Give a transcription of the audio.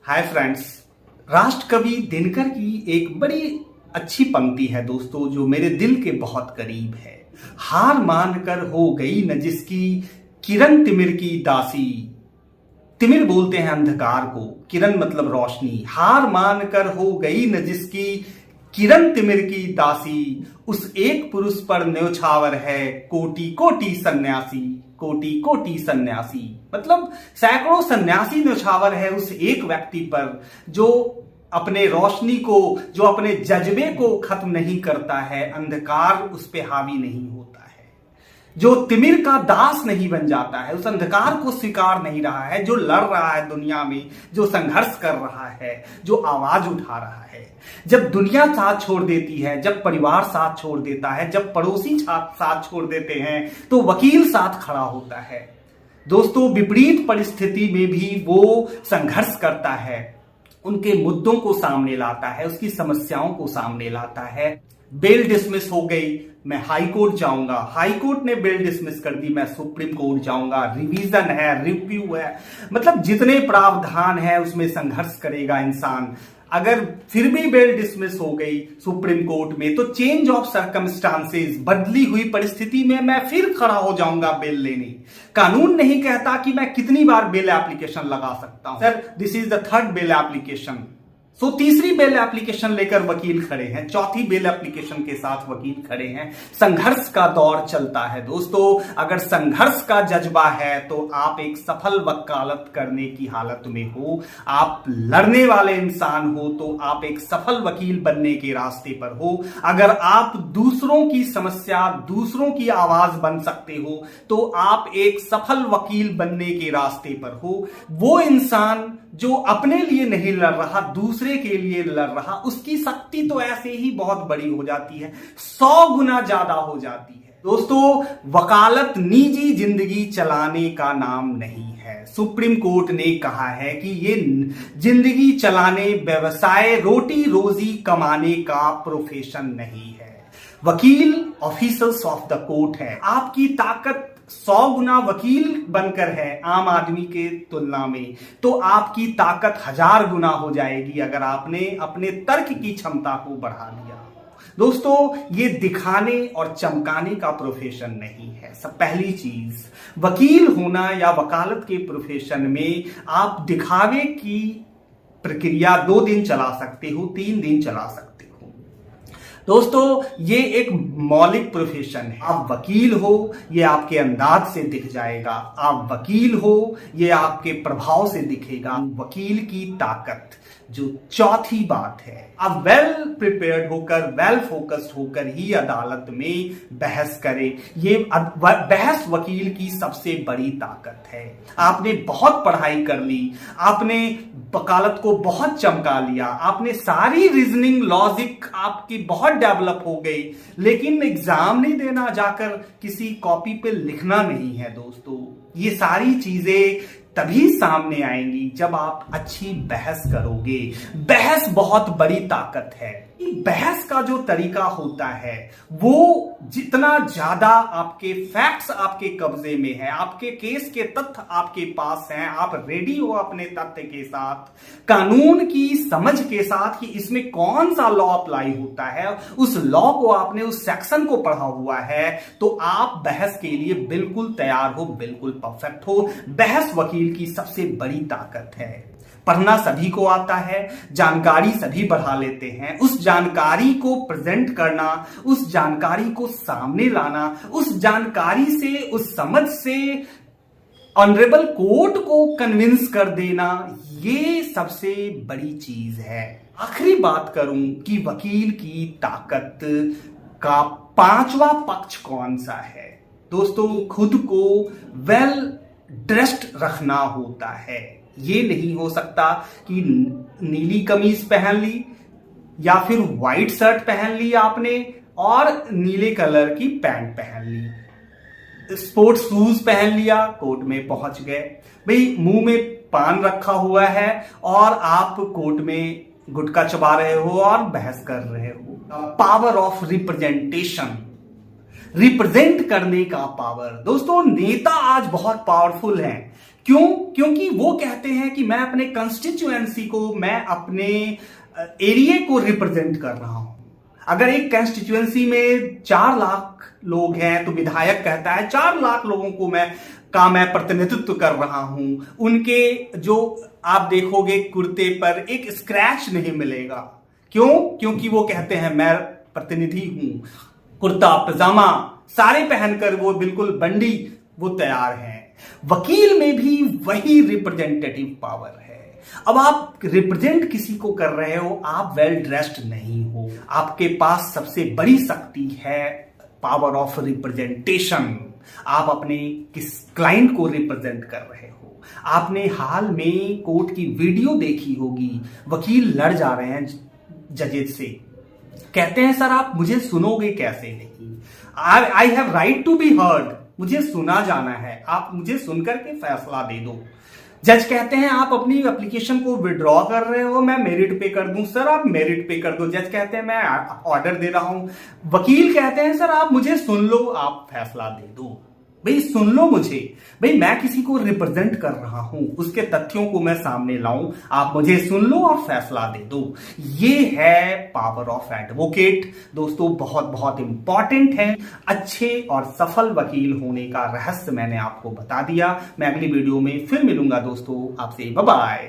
Hi friends, राष्ट्रकवि Dinkar की एक बड़ी अच्छी पंक्ति है दोस्तों, जो मेरे दिल के बहुत करीब है। हार मानकर हो गई न जिसकी, किरण तिमिर की दासी। तिमिर बोलते हैं अंधकार को, किरण मतलब रोशनी। हार मानकर हो गई न जिसकी, किरण तिमिर की दासी। उस एक पुरुष पर न्योछावर है कोटि कोटि सन्यासी। कोटि कोटि सन्यासी मतलब सैकड़ों सन्यासी न्योछावर है उस एक व्यक्ति पर, जो अपने रोशनी को, जो अपने जज्बे को खत्म नहीं करता है, अंधकार उस पे हावी नहीं होता है, जो तिमिर का दास नहीं बन जाता है, उस अंधकार को स्वीकार नहीं रहा है, जो लड़ रहा है दुनिया में, जो संघर्ष कर रहा है, जो आवाज उठा रहा है। जब दुनिया साथ छोड़ देती है, जब परिवार साथ छोड़ देता है, जब पड़ोसी साथ छोड़ देते हैं, तो वकील साथ खड़ा होता है। दोस्तों, विपरीत परिस्थिति में भी वो संघर्ष करता है, उनके मुद्दों को सामने लाता है, उसकी समस्याओं को सामने लाता है। बेल डिसमिस हो गई, मैं हाई कोर्ट जाऊंगा, हाई कोर्ट ने बेल डिसमिस कर दी, मैं सुप्रीम कोर्ट जाऊंगा, रिवीजन है, रिव्यू है, मतलब जितने प्रावधान है उसमें संघर्ष करेगा इंसान। अगर फिर भी बेल डिसमिस हो गई सुप्रीम कोर्ट में, तो चेंज ऑफ सर्कमस्टांसेस, बदली हुई परिस्थिति में मैं फिर खड़ा हो जाऊंगा बेल लेने। कानून नहीं कहता कि मैं कितनी बार बेल एप्लीकेशन लगा सकता हूं। Sir, this is the third bail application. So तीसरी बेल एप्लीकेशन लेकर वकील खड़े हैं, चौथी बेल एप्लीकेशन के साथ वकील खड़े हैं। संघर्ष का दौर चलता है दोस्तों। अगर संघर्ष का जज्बा है तो आप एक सफल वकालत करने की हालत में हो, आप लड़ने वाले इंसान हो तो आप एक सफल वकील बनने के रास्ते पर हो। अगर आप दूसरों की समस्या, दूसरों की आवाज बन सकते हो तो आप एक सफल वकील बनने के रास्ते पर हो। वो इंसान जो अपने लिए नहीं लड़ रहा, दूसरे के लिए लड़ रहा, उसकी शक्ति तो ऐसे ही बहुत बड़ी हो जाती है, 100 गुना ज्यादा हो जाती है। दोस्तों, वकालत निजी जिंदगी चलाने का नाम नहीं है। सुप्रीम कोर्ट ने कहा है कि ये जिंदगी चलाने, व्यवसाय, रोटी रोजी कमाने का प्रोफेशन नहीं है। वकील ऑफिसर्स ऑफ द कोर्ट है। आपकी ताकत 100 गुना वकील बनकर है आम आदमी के तुलना में, तो आपकी ताकत 1000 गुना हो जाएगी अगर आपने अपने तर्क की क्षमता को बढ़ा दिया। दोस्तों, ये दिखाने और चमकाने का प्रोफेशन नहीं है। सब पहली चीज, वकील होना या वकालत के प्रोफेशन में आप दिखावे की प्रक्रिया 2 दिन चला सकते हो, 3 दिन चला सकते हो। दोस्तों, ये एक मौलिक प्रोफेशन है। आप वकील हो, ये आपके अंदाज से दिख जाएगा। आप वकील हो, ये आपके प्रभाव से दिखेगा। वकील की ताकत जो चौथी बात है, आप वेल प्रिपेयर्ड होकर, वेल फोकस्ड होकर ही अदालत में बहस करें। ये बहस वकील की सबसे बड़ी ताकत है। आपने बहुत पढ़ाई कर ली, आपने वकालत को बहुत चमका लिया, आपने सारी रीजनिंग, लॉजिक आपकी बहुत डेवलप हो गई, लेकिन एग्जाम नहीं देना जाकर किसी कॉपी पे लिखना नहीं है। दोस्तों, ये सारी चीजें तभी सामने आएंगी जब आप अच्छी बहस करोगे। बहस बहुत बड़ी ताकत है। बहस का जो तरीका होता है, वो जितना ज्यादा आपके फैक्ट्स आपके कब्जे में है, आपके केस के तथ्य आपके पास हैं, आप रेडी हो अपने तथ्य के साथ, कानून की समझ के साथ कि इसमें कौन सा लॉ अप्लाई होता है, उस लॉ को आपने, उस सेक्शन को पढ़ा हुआ है, तो आप बहस के लिए बिल्कुल तैयार हो, बिल्कुल परफेक्ट हो। बहस वकील की सबसे बड़ी ताकत है। पढ़ना सभी को आता है, जानकारी सभी बढ़ा लेते हैं, उस जानकारी को प्रेजेंट करना, उस जानकारी को सामने लाना, उस जानकारी से, उस समझ से ऑनरेबल कोर्ट को कन्विंस कर देना, ये सबसे बड़ी चीज है। आखिरी बात करूं कि वकील की ताकत का 5वां पक्ष कौन सा है। दोस्तों, खुद को वेल ड्रेस्ड रखना होता है। ये नहीं हो सकता कि नीली कमीज पहन ली या फिर व्हाइट शर्ट पहन ली आपने और नीले कलर की पैंट पहन ली, स्पोर्ट्स शूज पहन लिया, कोर्ट में पहुंच गए। भाई, मुंह में पान रखा हुआ है और आप कोर्ट में गुटखा चबा रहे हो और बहस कर रहे हो। पावर ऑफ रिप्रेजेंटेशन, रिप्रेजेंट करने का पावर। दोस्तों, नेता आज बहुत पावरफुल हैं। क्यों? क्योंकि वो कहते हैं कि मैं अपने कंस्टिट्यूएंसी को, मैं अपने एरिया को रिप्रेजेंट कर रहा हूं। अगर एक कंस्टिट्यूएंसी में 4 लाख लोग हैं तो विधायक कहता है 4 लाख लोगों को मैं प्रतिनिधित्व कर रहा हूं। उनके जो आप देखोगे कुर्ते पर एक स्क्रैच नहीं मिलेगा। क्यों? क्योंकि वो कहते हैं मैं प्रतिनिधि हूं। कुर्ता पजामा सारे पहनकर वो बिल्कुल बंडी वो तैयार हैं। वकील में भी वही रिप्रेजेंटेटिव पावर है। अब आप रिप्रेजेंट किसी को कर रहे हो, आप वेल ड्रेस्ड नहीं हो। आपके पास सबसे बड़ी शक्ति है पावर ऑफ रिप्रेजेंटेशन। आप अपने किस क्लाइंट को रिप्रेजेंट कर रहे हो। आपने हाल में कोर्ट की वीडियो देखी होगी, वकील लड़ जा रहे हैं जजेस से, कहते हैं सर आप मुझे सुनोगे कैसे नहीं, I have right to be heard, मुझे सुना जाना है, आप मुझे सुनकर के फैसला दे दो। जज कहते हैं आप अपनी एप्लीकेशन को विड्रॉ कर रहे हो, मैं मेरिट पे कर दूं। सर आप मेरिट पे कर दो। जज कहते हैं मैं ऑर्डर दे रहा हूं। वकील कहते हैं सर आप मुझे सुन लो, आप फैसला दे दो। भाई सुन लो मुझे, भाई मैं किसी को रिप्रेजेंट कर रहा हूं, उसके तथ्यों को मैं सामने लाऊं, आप मुझे सुन लो और फैसला दे दो। ये है पावर ऑफ एडवोकेट। दोस्तों बहुत बहुत इंपॉर्टेंट है। अच्छे और सफल वकील होने का रहस्य मैंने आपको बता दिया। मैं अगली वीडियो में फिर मिलूंगा दोस्तों आपसे। Bye bye.